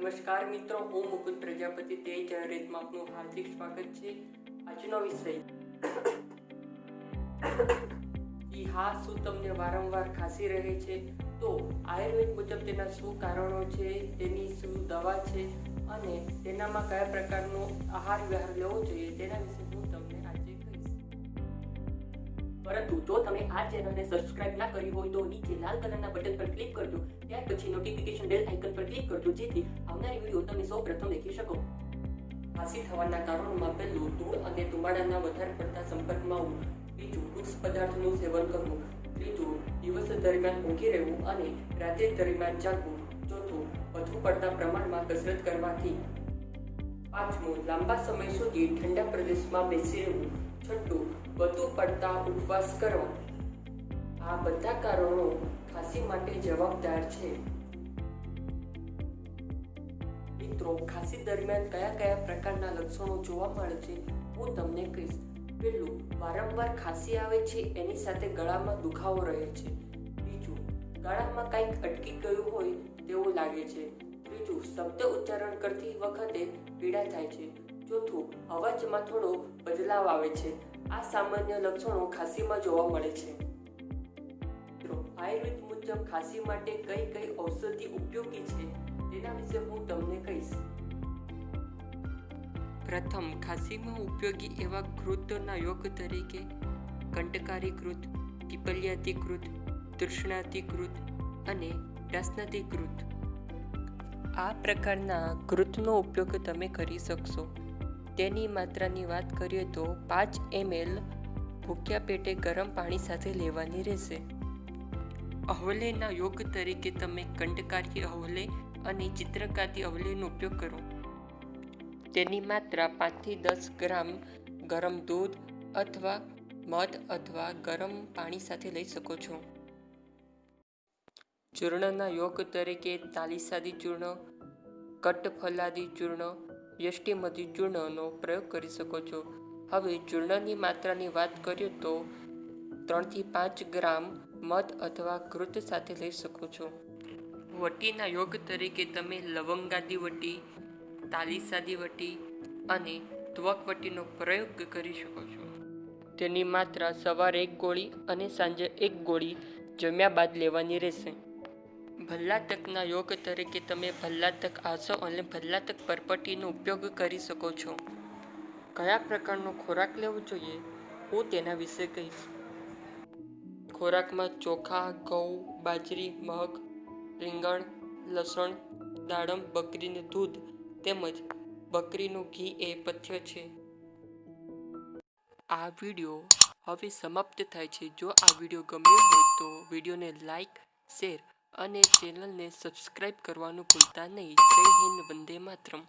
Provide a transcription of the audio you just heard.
નમસ્કાર મિત્રો, હું મુકુદ પ્રજાપતિ તેજ જનરેટમાં આપનું હાર્દિક સ્વાગત છે। આજનો વિષય હા, શું તમને વારંવાર ખાંસી રહે છે? તો આયુર્વેદ મુજબ તેના શું કારણો છે, તેની શું દવા છે અને તેનામાં કયા પ્રકારનો આહાર વિહાર લેવો જોઈએ તેના વિશે હું તમને આજે કહીશ। પરંતુ જો તમે આ ચેનલને સબસ્ક્રાઇબ ના કરી હોય તો નીચે લાલ કલરના બટન પર ક્લિક કરજો, ત્યાર પછી નોટિફિકેશન બેલ આઇકન પર ક્લિક કરજો જેથી આવનારી વિડીયો તમે સૌપ્રથમ દેખી શકો। ખાંસી થવાના કારણોમાં પહેલું ધૂળ અને ધુમાડાના વધારે પડતા સંપર્કમાં આવવું, બીજું વૃક્ષ પદાર્થનું સેવન કરવું, ત્રીજું દિવસ દરમિયાન ઊંઘી રહેવું અને રાત્રિ દરમિયાન જાગવું, ચોથું વધુ પડતા પ્રમાણમાં કસરત કરવાથી, પાંચમું લાંબા સમય સુધી ઠંડા પ્રદેશમાં બેસી રહેવું, છઠ્ઠું વધુ પડતા ઉપવાસ કરવા। આ બધા કારણો ખાંસી માટે જવાબદાર છે। મિત્રો, ખાંસી દરમિયાન કયા કયા પ્રકારના લક્ષણો જોવા મળે છે હું તમને કહીશ। પહેલું, વારંવાર ખાંસી આવે છે, એની સાથે ગળામાં દુખાવો રહે છે। બીજું, ગળામાં કંઈક અટકી ગયું હોય તેવું લાગે છે। ત્રીજું, શબ્દ ઉચ્ચારણ કરતી વખતે પીડા થાય છે। ચોથું, અવાજમાં થોડો બદલાવ આવે છે। આ સામાન્ય લક્ષણો ખાંસીમાં જોવા મળે છે। આયુર્વેદ મુજબ ખાંસી માટે કઈ કઈ ઔષધિ ઉપયોગી છે તેના વિશે હું તમને કહીશ। પ્રથમ, ખાંસીમાં ઉપયોગી એવા ઘૃતના યોગ તરીકે કંટકારી ઘૃત, પીપલિયાદી ઘૃત, તૃષ્ણાદી ઘૃત અને રાસનાદી ઘૃત। આ પ્રકારના ઘૃતનો ઉપયોગ તમે કરી શકશો। તેની માત્રાની વાત કરીએ તો 5 ml ભૂખ્યા પેટે ગરમ પાણી સાથે લેવાની રહેશે। અહવલેના યોગ તરીકે તમે કંટકારી અહવલે અને ચિત્રકારી અહવલેનો ઉપયોગ કરો। તેની માત્રા 5 થી 10 ગ્રામ ગરમ દૂધ અથવા મધ અથવા ગરમ પાણી સાથે લઈ શકો છો। ચૂર્ણના યોગ તરીકે તાલીસાદી ચૂર્ણ, કટફલાદી ચૂર્ણ, યષ્ટિમધી ચૂર્ણનો પ્રયોગ કરી શકો છો। હવે ચૂર્ણની માત્રાની વાત કરીએ તો 3 થી 5 ગ્રામ મધ અથવા ઘૃત સાથે લઈ શકો છો। વટીના યોગ તરીકે તમે લવંગાદી વટી, તાલીસાદી વટી અને ત્વક વટીનો પ્રયોગ કરી શકો છો। તેની માત્રા સવારે 1 ગોળી અને સાંજે 1 ગોળી જમ્યા બાદ લેવાની રહેશે। ભલ્લાતકના યોગ તરીકે તમે ભલ્લાતક આસો અને ભલ્લાતક પરપટીનો ઉપયોગ કરી શકો છો। કયા પ્રકારનો ખોરાક લેવો જોઈએ હું તેના વિશે કહીશ। ખોરાકમાં ચોખા, ઘઉં, બાજરી, મગ, રીંગણ, લસણ, દાડમ, બકરીનું દૂધ તેમજ બકરીનું ઘી એ પથ્ય છે। આ વિડીયો હવે સમાપ્ત થાય છે। જો આ વિડીયો ગમ્યો હોય તો વિડીયોને લાઇક, શેર અને ચેનલને સબસ્ક્રાઇબ કરવાનું ભૂલતા નહીં। જય હિન્દ, વંદે માતરમ।